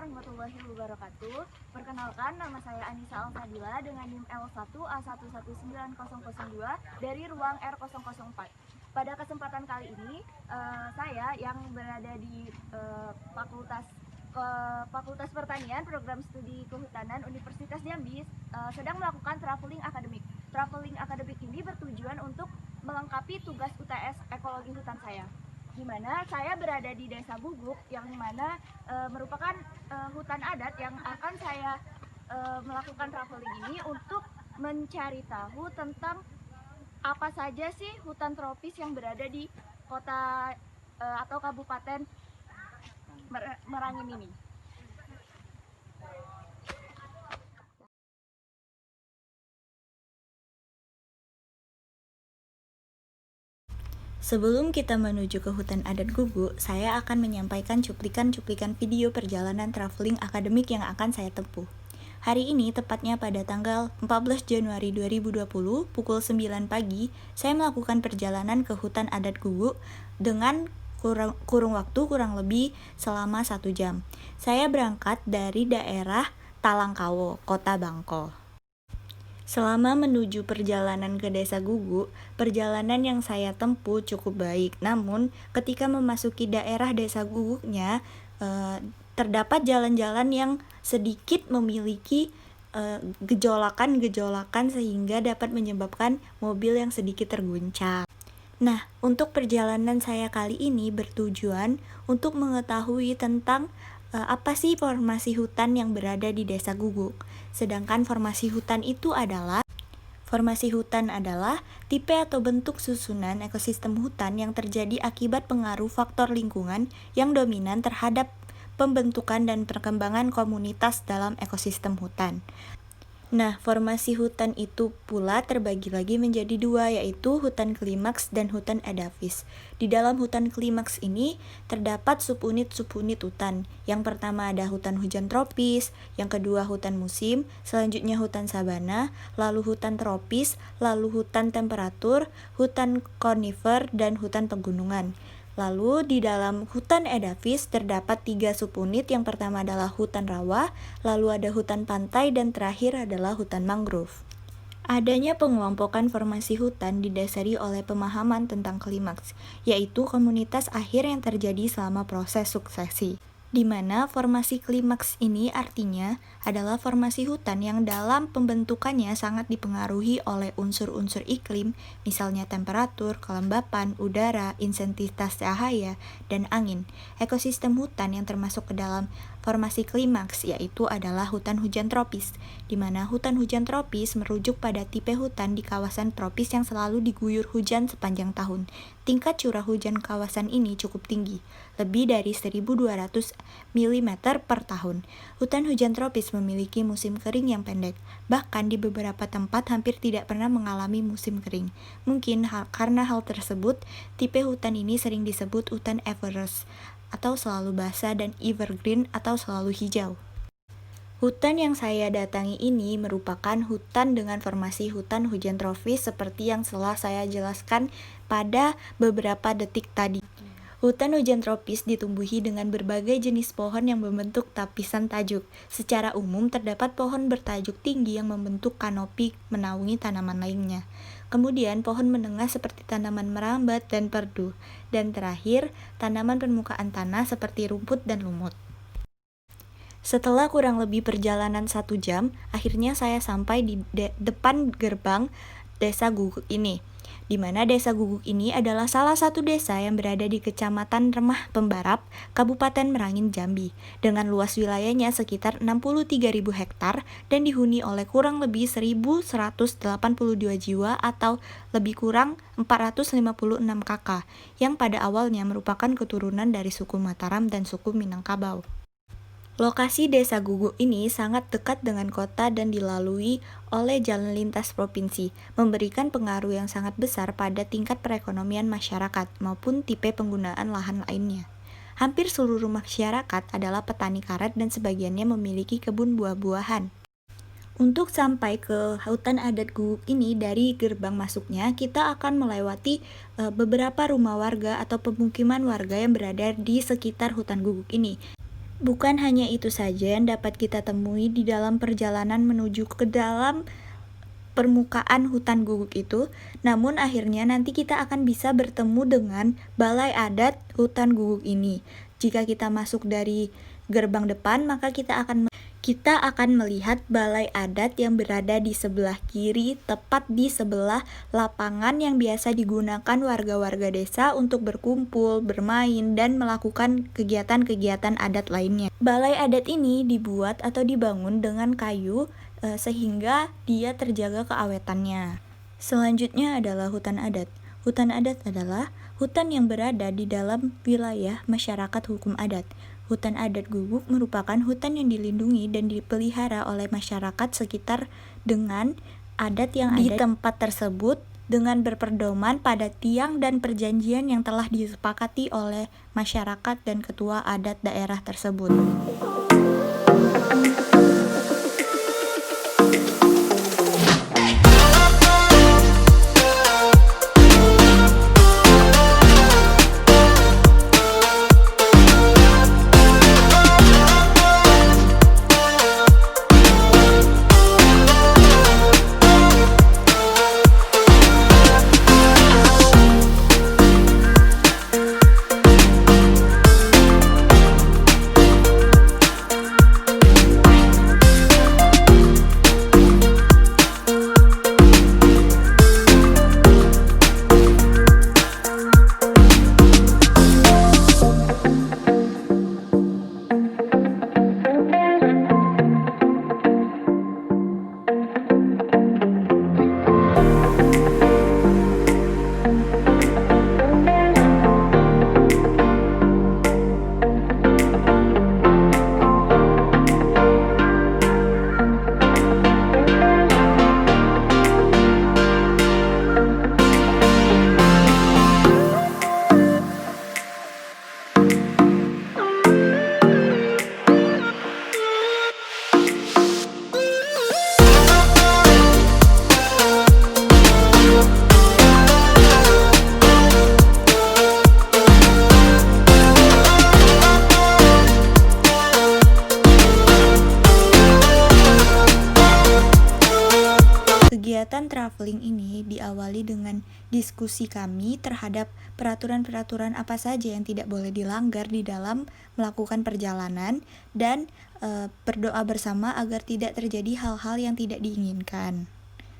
warahmatullahi wabarakatuh. Perkenalkan, nama saya Anissa Alfadila dengan NIM L1A1190002 dari ruang R004. Pada kesempatan kali ini, saya yang berada di Fakultas Pertanian Program Studi Kehutanan Universitas Jambi sedang melakukan traveling akademik. Traveling akademik ini bertujuan untuk melengkapi tugas UTS ekologi hutan saya, di mana saya berada di Desa Guguk yang mana merupakan hutan adat yang akan saya melakukan traveling ini untuk mencari tahu tentang apa saja sih hutan tropis yang berada di kota atau kabupaten Merangin ini. Sebelum kita menuju ke hutan adat Guguk, saya akan menyampaikan cuplikan-cuplikan video perjalanan traveling akademik yang akan saya tempuh. Hari ini, tepatnya pada tanggal 14 Januari 2020, pukul 9 pagi, saya melakukan perjalanan ke hutan adat Guguk dengan kurung waktu kurang lebih selama 1 jam. Saya berangkat dari daerah Talangkawo, Kota Bangko. Selama menuju perjalanan ke Desa Guguk, perjalanan yang saya tempuh cukup baik. Namun, ketika memasuki daerah Desa Guguknya, terdapat jalan-jalan yang sedikit memiliki gejolakan-gejolakan sehingga dapat menyebabkan mobil yang sedikit terguncang. Nah, untuk perjalanan saya kali ini bertujuan untuk mengetahui tentang apa sih formasi hutan yang berada di Desa Guguk. Sedangkan formasi hutan adalah tipe atau bentuk susunan ekosistem hutan yang terjadi akibat pengaruh faktor lingkungan yang dominan terhadap pembentukan dan perkembangan komunitas dalam ekosistem hutan. Nah, formasi hutan itu pula terbagi lagi menjadi dua, yaitu hutan klimaks dan hutan edafis. Di dalam hutan klimaks ini terdapat subunit-subunit hutan. Yang pertama ada hutan hujan tropis, yang kedua hutan musim, selanjutnya hutan sabana, lalu hutan tropis, lalu hutan temperatur, hutan konifer, dan hutan pegunungan. Lalu di dalam hutan edafis terdapat 3 subunit. Yang pertama adalah hutan rawa, lalu ada hutan pantai, dan terakhir adalah hutan mangrove. Adanya pengelompokan formasi hutan didasari oleh pemahaman tentang klimaks, yaitu komunitas akhir yang terjadi selama proses suksesi. Di mana formasi klimaks ini artinya adalah formasi hutan yang dalam pembentukannya sangat dipengaruhi oleh unsur-unsur iklim, misalnya temperatur, kelembapan, udara, intensitas cahaya, dan angin. Ekosistem hutan yang termasuk ke dalam formasi klimaks yaitu adalah hutan hujan tropis, di mana hutan hujan tropis merujuk pada tipe hutan di kawasan tropis yang selalu diguyur hujan sepanjang tahun. Tingkat curah hujan kawasan ini cukup tinggi, lebih dari 1.200 mm per tahun. Hutan hujan tropis memiliki musim kering yang pendek, bahkan di beberapa tempat hampir tidak pernah mengalami musim kering. Mungkin karena hal tersebut, tipe hutan ini sering disebut hutan evergreen atau selalu basah, dan evergreen atau selalu hijau. Hutan yang saya datangi ini merupakan hutan dengan formasi hutan hujan tropis seperti yang telah saya jelaskan pada beberapa detik tadi. Hutan hujan tropis ditumbuhi dengan berbagai jenis pohon yang membentuk tapisan tajuk. Secara umum terdapat pohon bertajuk tinggi yang membentuk kanopi menaungi tanaman lainnya. Kemudian pohon menengah seperti tanaman merambat dan perdu. Dan terakhir, tanaman permukaan tanah seperti rumput dan lumut. Setelah kurang lebih perjalanan 1 jam, akhirnya saya sampai di depan gerbang Desa Guguk ini, di mana Desa Guguk ini adalah salah satu desa yang berada di Kecamatan Remah Pembarap, Kabupaten Merangin, Jambi, dengan luas wilayahnya sekitar 63.000 hektar dan dihuni oleh kurang lebih 1.182 jiwa atau lebih kurang 456 kakak, yang pada awalnya merupakan keturunan dari suku Mataram dan suku Minangkabau. Lokasi Desa Guguk ini sangat dekat dengan kota dan dilalui oleh jalan lintas provinsi, memberikan pengaruh yang sangat besar pada tingkat perekonomian masyarakat maupun tipe penggunaan lahan lainnya. Hampir seluruh masyarakat adalah petani karet dan sebagiannya memiliki kebun buah-buahan. Untuk sampai ke hutan adat Guguk ini, dari gerbang masuknya kita akan melewati beberapa rumah warga atau pemukiman warga yang berada di sekitar hutan Guguk ini. Bukan hanya itu saja yang dapat kita temui di dalam perjalanan menuju ke dalam permukaan hutan guguk itu, namun akhirnya nanti kita akan bisa bertemu dengan balai adat hutan guguk ini. Jika kita masuk dari gerbang depan, maka kita akan melihat balai adat yang berada di sebelah kiri, tepat di sebelah lapangan yang biasa digunakan warga-warga desa untuk berkumpul, bermain, dan melakukan kegiatan-kegiatan adat lainnya. Balai adat ini dibuat atau dibangun dengan kayu sehingga dia terjaga keawetannya. Selanjutnya adalah hutan adat. Hutan adat adalah hutan yang berada di dalam wilayah masyarakat hukum adat. Hutan adat guguk merupakan hutan yang dilindungi dan dipelihara oleh masyarakat sekitar dengan adat yang ada di tempat tersebut dengan berpedoman pada tiang dan perjanjian yang telah disepakati oleh masyarakat dan ketua adat daerah tersebut. Kegiatan traveling ini diawali dengan diskusi kami terhadap peraturan-peraturan apa saja yang tidak boleh dilanggar di dalam melakukan perjalanan dan berdoa bersama agar tidak terjadi hal-hal yang tidak diinginkan.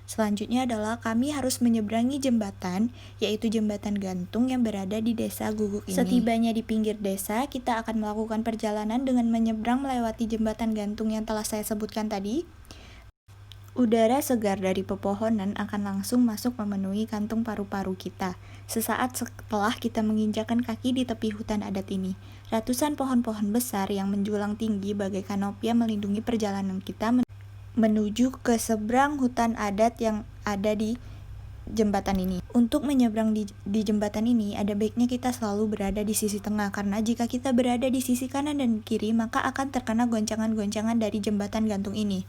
Selanjutnya adalah kami harus menyeberangi jembatan, yaitu jembatan gantung yang berada di desa Guguk ini. Setibanya di pinggir desa, kita akan melakukan perjalanan dengan menyeberang melewati jembatan gantung yang telah saya sebutkan tadi. Udara segar dari pepohonan akan langsung masuk memenuhi kantung paru-paru kita. Sesaat setelah kita menginjakan kaki di tepi hutan adat ini, ratusan pohon-pohon besar yang menjulang tinggi bagai kanopia melindungi perjalanan kita menuju ke seberang hutan adat yang ada di jembatan ini. Untuk menyeberang di jembatan ini, ada baiknya kita selalu berada di sisi tengah, karena jika kita berada di sisi kanan dan kiri, maka akan terkena goncangan-goncangan dari jembatan gantung ini.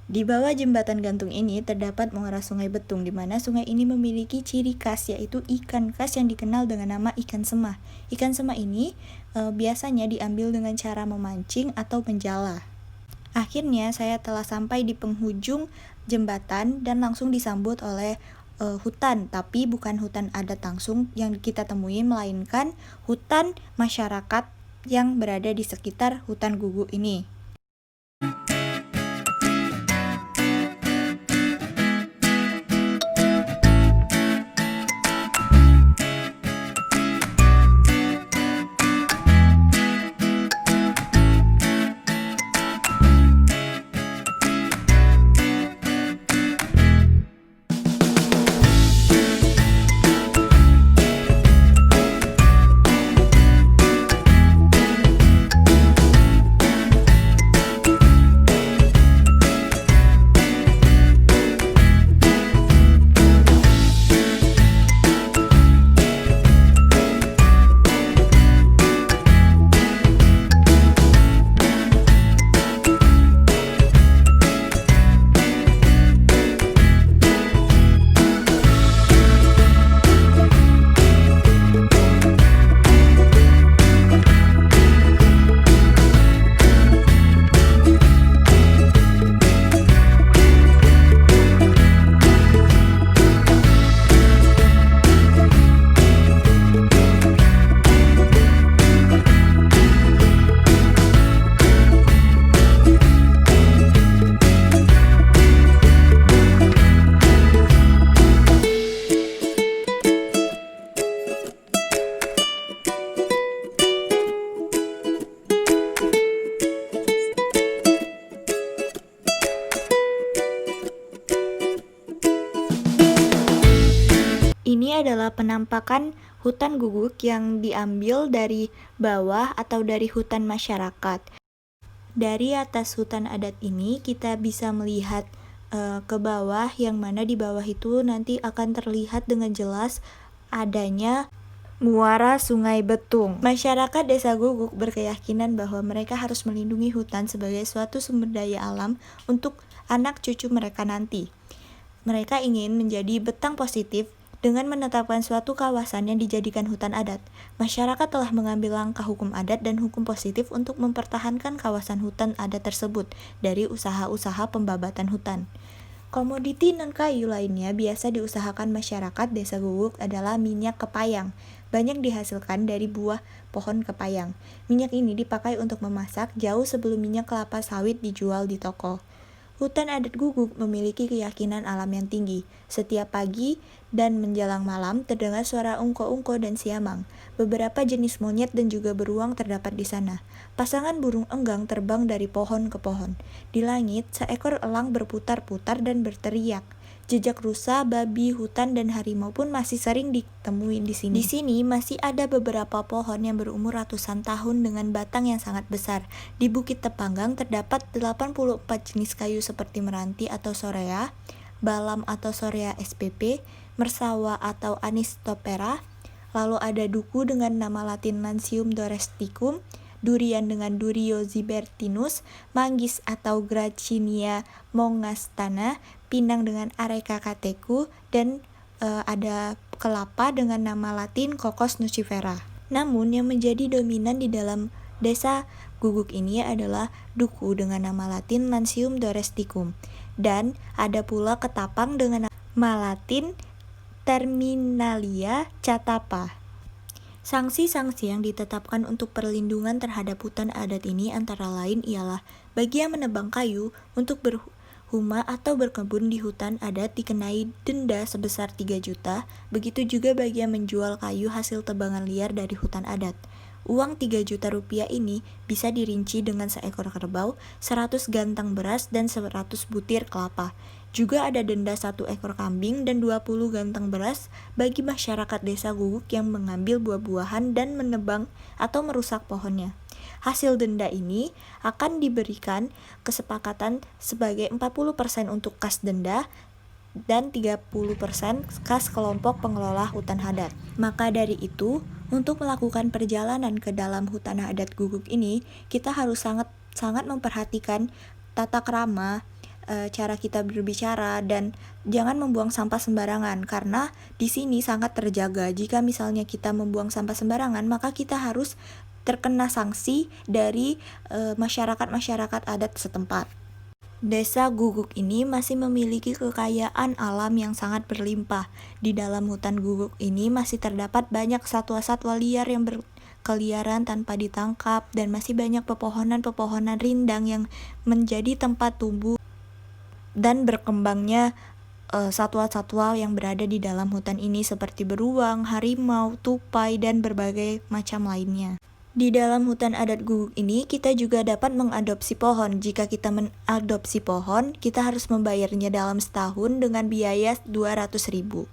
Di bawah jembatan gantung ini terdapat muara Sungai Betung, di mana sungai ini memiliki ciri khas, yaitu ikan khas yang dikenal dengan nama ikan semah. Ikan semah ini biasanya diambil dengan cara memancing atau menjala. Akhirnya saya telah sampai di penghujung jembatan dan langsung disambut oleh hutan, tapi bukan hutan adat langsung yang kita temui, melainkan hutan masyarakat yang berada di sekitar hutan Guguk ini. penampakan hutan guguk yang diambil dari bawah atau dari hutan masyarakat. Dari atas hutan adat ini kita bisa melihat ke bawah, yang mana di bawah itu nanti akan terlihat dengan jelas adanya muara Sungai Betung. Masyarakat Desa Guguk berkeyakinan bahwa mereka harus melindungi hutan sebagai suatu sumber daya alam untuk anak cucu mereka nanti. Mereka ingin menjadi betang positif dengan menetapkan suatu kawasan yang dijadikan hutan adat. Masyarakat telah mengambil langkah hukum adat dan hukum positif untuk mempertahankan kawasan hutan adat tersebut dari usaha-usaha pembabatan hutan. Komoditi non-kayu lainnya biasa diusahakan masyarakat Desa Guguk adalah minyak kepayang. Banyak dihasilkan dari buah pohon kepayang. Minyak ini dipakai untuk memasak jauh sebelum minyak kelapa sawit dijual di toko. Hutan adat Guguk memiliki keyakinan alam yang tinggi. Setiap pagi dan menjelang malam terdengar suara ungko-ungko dan siamang. Beberapa jenis monyet dan juga beruang terdapat di sana. Pasangan burung enggang terbang dari pohon ke pohon. Di langit, seekor elang berputar-putar dan berteriak. Jejak rusa, babi, hutan, dan harimau pun masih sering ditemuin di sini. Di sini masih ada beberapa pohon yang berumur ratusan tahun dengan batang yang sangat besar. Di Bukit Tepanggang terdapat 84 jenis kayu seperti meranti atau sorea, balam atau sorea spp, mersawa atau anistopera, lalu ada duku dengan nama latin Lancium domesticum, durian dengan Durio zibertinus, manggis atau Gracinia mongastana, pinang dengan Areca catechu, dan ada kelapa dengan nama latin Cocos nucifera. Namun yang menjadi dominan di dalam Desa Guguk ini adalah duku dengan nama latin Lancium domesticum, dan ada pula ketapang dengan nama latin Terminalia catapa. Sanksi-sanksi yang ditetapkan untuk perlindungan terhadap hutan adat ini antara lain ialah bagi yang menebang kayu untuk berhuma atau berkebun di hutan adat dikenai denda sebesar 3 juta, begitu juga bagi yang menjual kayu hasil tebangan liar dari hutan adat. Uang 3 juta rupiah ini bisa dirinci dengan seekor kerbau, 100 gantang beras, dan 100 butir kelapa. Juga ada denda 1 ekor kambing dan 20 gantang beras bagi masyarakat Desa Guguk yang mengambil buah-buahan dan menebang atau merusak pohonnya. Hasil denda ini akan diberikan kesepakatan sebagai 40% untuk kas denda dan 30% kas kelompok pengelola hutan adat. Maka dari itu, untuk melakukan perjalanan ke dalam hutan adat Guguk ini, kita harus sangat memperhatikan tata krama, cara kita berbicara, dan jangan membuang sampah sembarangan, karena di sini sangat terjaga. Jika misalnya kita membuang sampah sembarangan, maka kita harus terkena sanksi dari masyarakat adat setempat. Desa Guguk ini masih memiliki kekayaan alam yang sangat berlimpah. Di dalam hutan Guguk ini masih terdapat banyak satwa-satwa liar yang berkeliaran tanpa ditangkap, dan masih banyak pepohonan-pepohonan rindang yang menjadi tempat tumbuh dan berkembangnya satwa-satwa yang berada di dalam hutan ini seperti beruang, harimau, tupai, dan berbagai macam lainnya. Di dalam hutan adat Guguk ini kita juga dapat mengadopsi pohon. Jika kita mengadopsi pohon, kita harus membayarnya dalam setahun dengan biaya 200.000.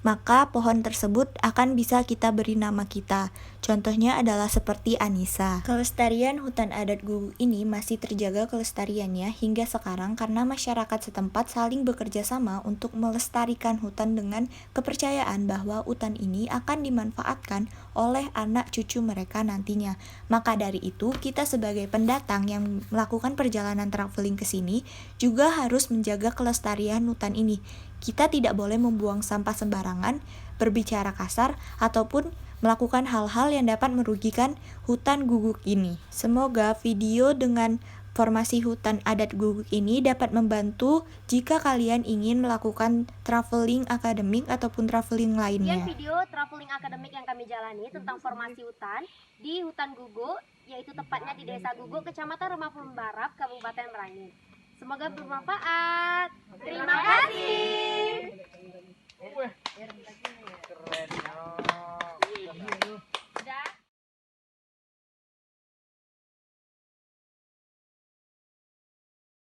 Maka pohon tersebut akan bisa kita beri nama kita. Contohnya adalah seperti Anissa. Kelestarian hutan adat Guguk ini masih terjaga kelestariannya hingga sekarang karena masyarakat setempat saling bekerja sama untuk melestarikan hutan dengan kepercayaan bahwa hutan ini akan dimanfaatkan oleh anak cucu mereka nantinya. Maka dari itu, kita sebagai pendatang yang melakukan perjalanan traveling ke sini juga harus menjaga kelestarian hutan ini. Kita tidak boleh membuang sampah sembarangan, berbicara kasar, ataupun melakukan hal-hal yang dapat merugikan hutan Guguk ini. Semoga video dengan formasi hutan adat Guguk ini dapat membantu jika kalian ingin melakukan traveling akademik ataupun traveling lainnya. Sekian video traveling akademik yang kami jalani tentang formasi hutan di hutan Guguk, yaitu tepatnya di Desa Guguk, Kecamatan Remapun Barat, Kabupaten Merangin. Semoga bermanfaat. Terima kasih.